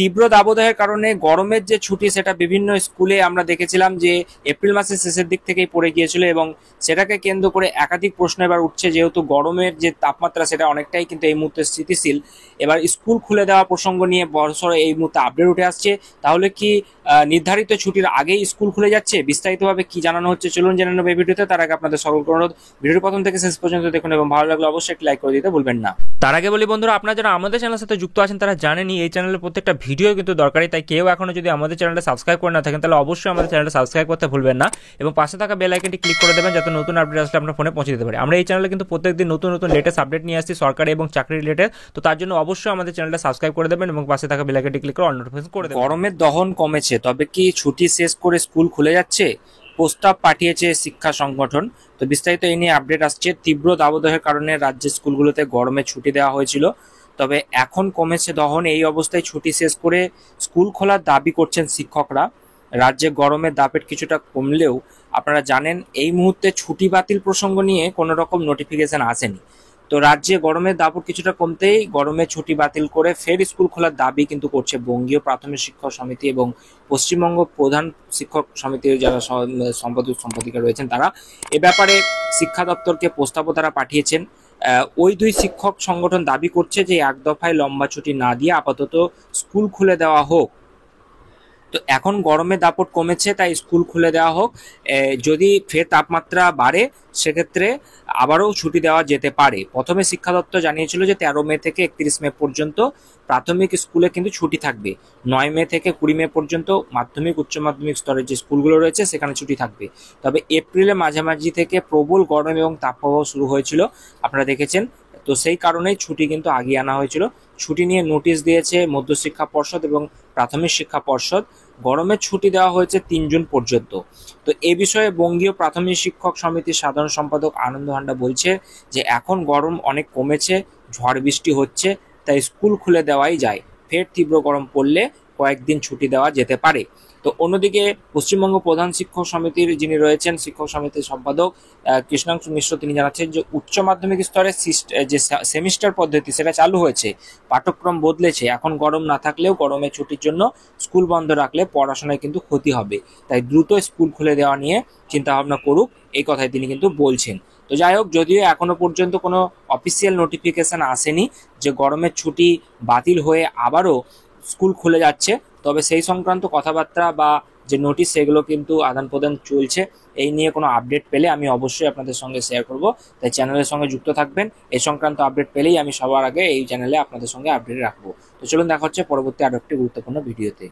তীব্র দাবদাহের কারণে গরমের যে ছুটি সেটা বিভিন্ন স্কুলে আমরা দেখেছিলাম যে এপ্রিল মাসের শেষের দিক থেকেই পড়ে গিয়েছিল এবং সেটাকে কেন্দ্র করে একাধিক প্রশ্ন এবার উঠছে, যেহেতু গরমের যে তাপমাত্রা সেটা অনেকটাই কিন্তু এই মুহূর্তে স্থিতিশীল। এবার স্কুল খুলে দেওয়া প্রসঙ্গ নিয়ে বড়সড় এই মুহূর্তে আপডেট উঠে আসছে। তাহলে কি নির্ধারিত ছুটির আগেই স্কুল খুলে যাচ্ছে? বিস্তারিতভাবে কি জানানো হচ্ছে চলুন জেনে নেব এই ভিডিওতে। তার আগে আপনাদের সকলকে অনুরোধ, ভিডিওর প্রথম থেকে শেষ পর্যন্ত দেখুন এবং ভালো লাগলে অবশ্যই একটি লাইক করে দিতে ভুলবেন না। তার আগে বলি বন্ধুরা, আপনারা যারা আমাদের চ্যানেলের সাথে যুক্ত আছেন তারা জানেনই এই চ্যানেলের প্রত্যেকটা ভিডিও কিন্তু দরকারি, তাই কেউ এখনো যদি আমাদের চ্যানেলটা সাবস্ক্রাইব করে না থাকেন তাহলে অবশ্যই আমাদের চ্যানেলটা সাবস্ক্রাইব করতে ভুলবেন না এবং পাশে থাকা বেল আইকনটি ক্লিক করে দেবেন যাতে নতুন আপডেট আসলে আপনার ফোনে পৌঁছে দিতে পারে। আমরা এই চ্যানেলে কিন্তু প্রত্যেকদিন নতুন নতুন লেটেস্ট আপডেট নিয়ে আসছি সরকারি এবং চাকরি রিলেটেড, তো তার জন্য অবশ্যই আমাদের চ্যানেলটা সাবস্ক্রাইব করে দেবেন এবং পাশে থাকা বেল আইকনটি ক্লিক করে অল নোটিফিকেশন করে দেবেন। গরমের দহন কমেছে, তবে কি ছুটি শেষ করে স্কুল খুলে যাচ্ছে? প্রস্তাব পাঠিয়েছে শিক্ষা সংগঠন। তো বিস্তারিত এই নিয়ে আপডেট আসছে। তীব্র দাবদাহের কারণে রাজ্যের স্কুলগুলোতে গরমে ছুটি দেওয়া হয়েছিল, তবে এখন কমেছে দহন। এই অবস্থায় ছুটি শেষ করে স্কুল খোলার দাবি করছেন শিক্ষকরা। রাজ্যে গরমের দাপট কিছুটা কমলেও আপনারা জানেন এই মুহূর্তে ছুটি বাতিল প্রসঙ্গ নিয়ে কোনো রকম নোটিফিকেশন আসেনি। তো রাজ্যে গরমের দাপট কিছুটা কমতেই গরমের ছুটি বাতিল করে ফের স্কুল খোলার দাবি কিন্তু করছে বঙ্গীয় প্রাথমিক শিক্ষক সমিতি এবং পশ্চিমবঙ্গ প্রধান শিক্ষক সমিতির যারা সম্পাদক সম্পাদিকা রয়েছেন তারা। এ ব্যাপারে শিক্ষা দপ্তরকে প্রস্তাবও তারা পাঠিয়েছেন। ওই দুই শিক্ষক সংগঠন দাবি করছে যে এক দফায় লম্বা ছুটি না দিয়ে আপাতত স্কুল খুলে দেওয়া হোক। তো এখন গরমের দাপট কমেছে তাই স্কুল খুলে দেওয়া হোক। যদি ফের তাপমাত্রা বাড়ে সেক্ষেত্রে আবারও ছুটি দেওয়া যেতে পারে। প্রথমে শিক্ষা দপ্তর জানিয়েছিল যে 13 মে থেকে 31 মে পর্যন্ত প্রাথমিক স্কুলে কিন্তু ছুটি থাকবে। 9 মে থেকে 20 মে পর্যন্ত মাধ্যমিক উচ্চ মাধ্যমিক স্তরের যে স্কুলগুলো রয়েছে সেখানে ছুটি থাকবে। তবে এপ্রিলের মাঝামাঝি থেকে প্রবল গরম এবং তাপপ্রবাহ শুরু হয়েছিল, আপনারা দেখেছেন। তো সেই কারণেই ছুটি কিন্তু আগিয়ে আনা হয়েছিল। ছুটি নিয়ে নোটিশ দিয়েছে মধ্যশিক্ষা পর্ষদ এবং প্রাথমিক শিক্ষা পর্ষদ। গরমের ছুটি দেওয়া হয়েছে 3 জুন পর্যন্ত। তো এ বিষয়ে বঙ্গীয় প্রাথমিক শিক্ষক সমিতির সাধারণ সম্পাদক আনন্দ হান্ডা বলছে যে এখন গরম অনেক কমেছে, ঝড় বৃষ্টি হচ্ছে, তাই স্কুল খুলে দেওয়াই যায়। ফের তীব্র গরম পড়লে কয়েকদিন ছুটি দেওয়া যেতে পারে। তো অন্যদিকে পশ্চিমবঙ্গ প্রধান শিক্ষক সমিতির যিনি রয়েছেন শিক্ষক সমিতির সম্পাদক কৃষ্ণাংশু মিশ্র, তিনি জানাচ্ছেন যে উচ্চ মাধ্যমিক স্তরে যে সেমিস্টার পদ্ধতি সেটা চালু হয়েছে, পাঠ্যক্রম বদলেছে। এখন গরম না থাকলেও গরমের ছুটির জন্য স্কুল বন্ধ রাখলে পড়াশোনায় কিন্তু ক্ষতি হবে, তাই দ্রুত স্কুল খুলে দেওয়া নিয়ে চিন্তা ভাবনা করুক, এই কথাই তিনি কিন্তু বলছেন। তো যাই হোক, যদিও এখনো পর্যন্ত কোনো অফিসিয়াল নোটিফিকেশন আসেনি যে গরমের ছুটি বাতিল হয়ে আবারও স্কুল খুলে যাচ্ছে, তবে সেই সংক্রান্ত কথাবার্তা বা যে নোটিশ সেগুলো কিন্তু আদান প্রদান চলছে। এই নিয়ে কোনো আপডেট পেলে আমি অবশ্যই আপনাদের সঙ্গে শেয়ার করব, তাই চ্যানেলের সঙ্গে যুক্ত থাকবেন। এই সংক্রান্ত আপডেট পেলেই আমি সবার আগে এই চ্যানেলে আপনাদের সঙ্গে আপডেট রাখবো। তো চলুন দেখা হচ্ছে পরবর্তী আরো একটি গুরুত্বপূর্ণ ভিডিওতে।